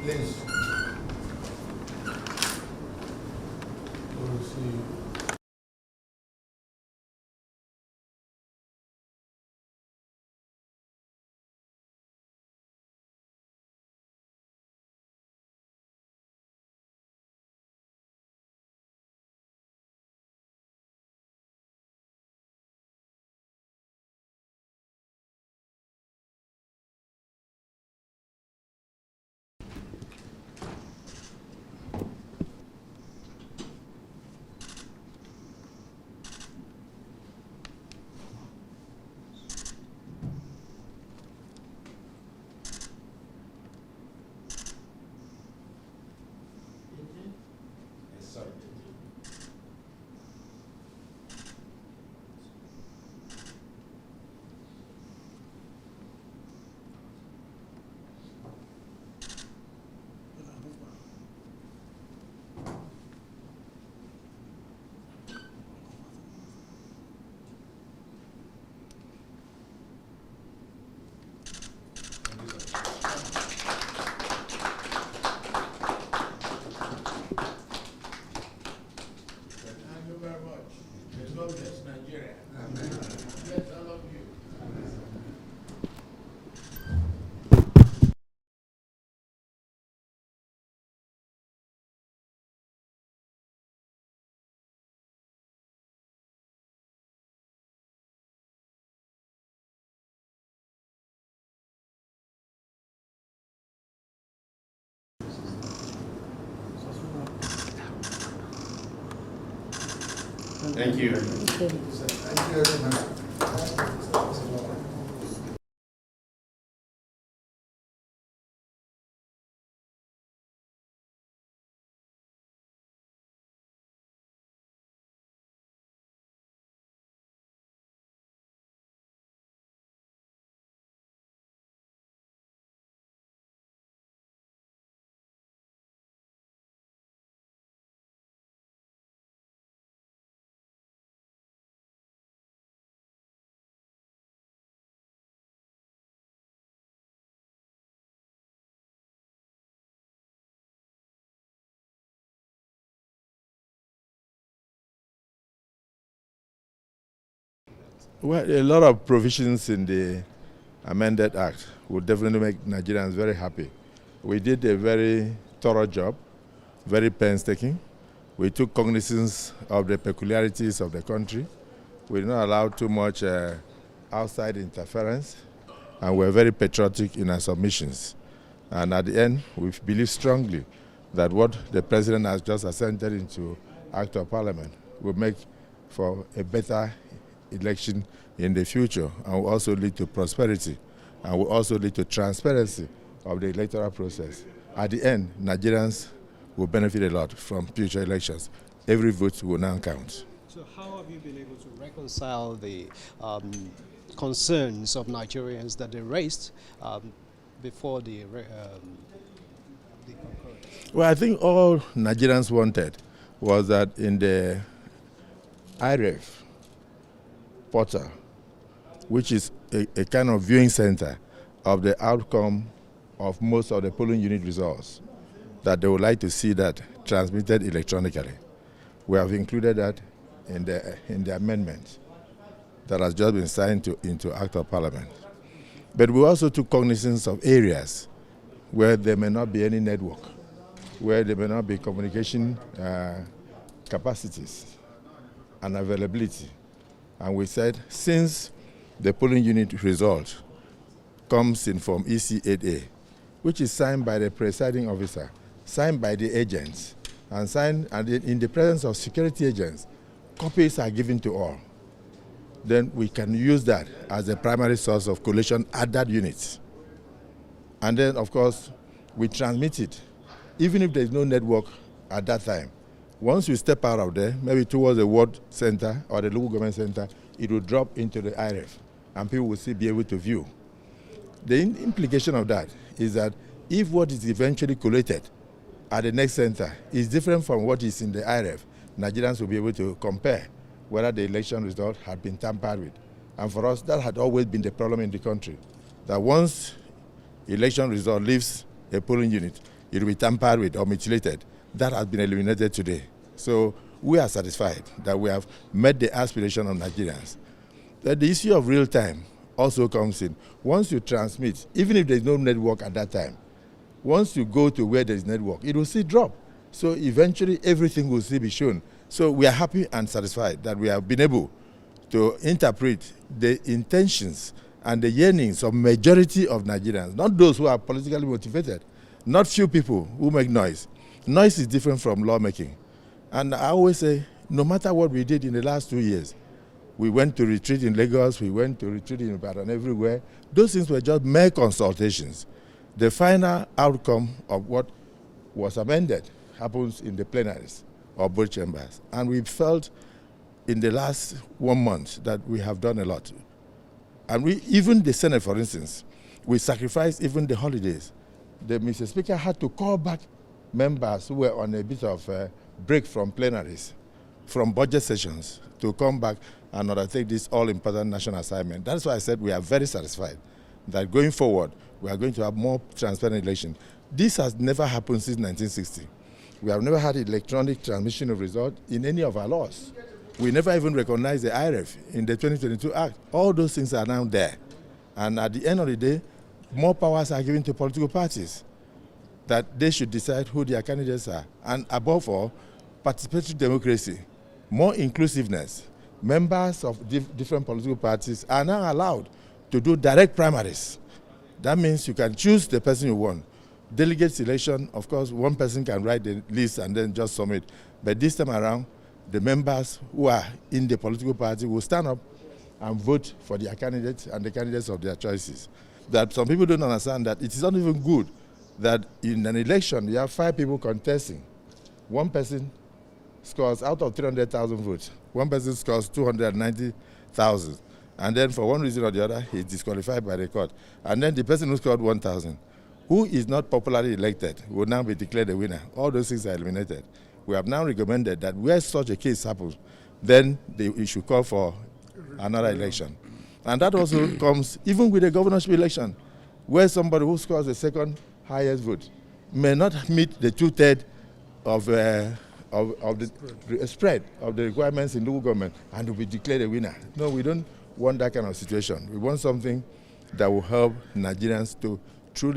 Please. We'll see. Nigeria. Bless all of you. Thank you. Thank you very much. Well, a lot of provisions in the amended act would definitely make Nigerians very happy. We did a very thorough job, very painstaking. We took cognizance of the peculiarities of the country. We did not allow too much outside interference, and we're very patriotic in our submissions. And at the end, we believe strongly that what the President has just assented into Act of Parliament will make for a better election in the future, and will also lead to prosperity, and will also lead to transparency of the electoral process. At the end, Nigerians will benefit a lot from future elections. Every vote will now count. So how have you been able to reconcile the concerns of Nigerians that they raised before the concurrence? Well, I think all Nigerians wanted was that in the IREF portal, which is a kind of viewing center of the outcome of most of the polling unit results, that they would like to see that transmitted electronically. We have included that in the amendment that has just been signed into Act of Parliament. But we also took cognizance of areas where there may not be any network, where there may not be communication capacities and availability. And we said, since the polling unit result comes in from EC8A, which is signed by the presiding officer, signed by the agents, and signed and in the presence of security agents, copies are given to all. Then we can use that as the primary source of collation at that unit. And then, of course, we transmit it, even if there is no network at that time. Once we step out of there, maybe towards the ward center or the local government center, it will drop into the IREF, and people will still be able to view. The implication of that is that if what is eventually collated at the next center is different from what is in the IREF, Nigerians will be able to compare whether the election result had been tampered with And for us, that had always been the problem in the country, that once election result leaves a polling unit, it will be tampered with or mutilated. That has been eliminated today. So we are satisfied that we have met the aspiration of Nigerians. That the issue of real time also comes in. Once you transmit, even if there is no network at that time, once you go to where there is network, it will still drop. So eventually everything will still be shown. So we are happy and satisfied that we have been able to interpret the intentions and the yearnings of majority of Nigerians, not those who are politically motivated, not few people who make noise. Noise is different from lawmaking. And I always say, no matter what we did in the last 2 years, we went to retreat in Lagos, we went to retreat in Ibadan, everywhere. Those things were just mere consultations. The final outcome of what was amended happens in the plenaries of both chambers. And we felt in the last 1 month that we have done a lot. And even the Senate, for instance, we sacrificed even the holidays. The Mr. Speaker had to call back members who were on a bit of a break from plenaries, from budget sessions, to come back and undertake this all-important national assignment. That's why I said we are very satisfied that going forward, we are going to have more transparent election. This has never happened since 1960. We have never had electronic transmission of results in any of our laws. We never even recognized the IRF in the 2022 Act. All those things are now there. And at the end of the day, more powers are given to political parties, that they should decide who their candidates are. And above all, participatory democracy, more inclusiveness. Members of different political parties are now allowed to do direct primaries. That means you can choose the person you want. Delegate selection, of course, one person can write the list and then just submit. But this time around, the members who are in the political party will stand up and vote for their candidates and the candidates of their choices. That some people don't understand that it is not even good that in an election you have 5 people contesting. One person scores out of 300,000 votes. One person scores 290,000. And then for one reason or the other, he's disqualified by the court. And then the person who scored 1,000, who is not popularly elected, will now be declared a winner. All those things are eliminated. We have now recommended that where such a case happens, then you should call for another election. And that also comes even with the governorship election, where somebody who scores the second highest vote may not meet the 2/3 of the spread of the requirements in local government and will be declared a winner. No, we don't want that kind of situation. We want something that will help Nigerians to truly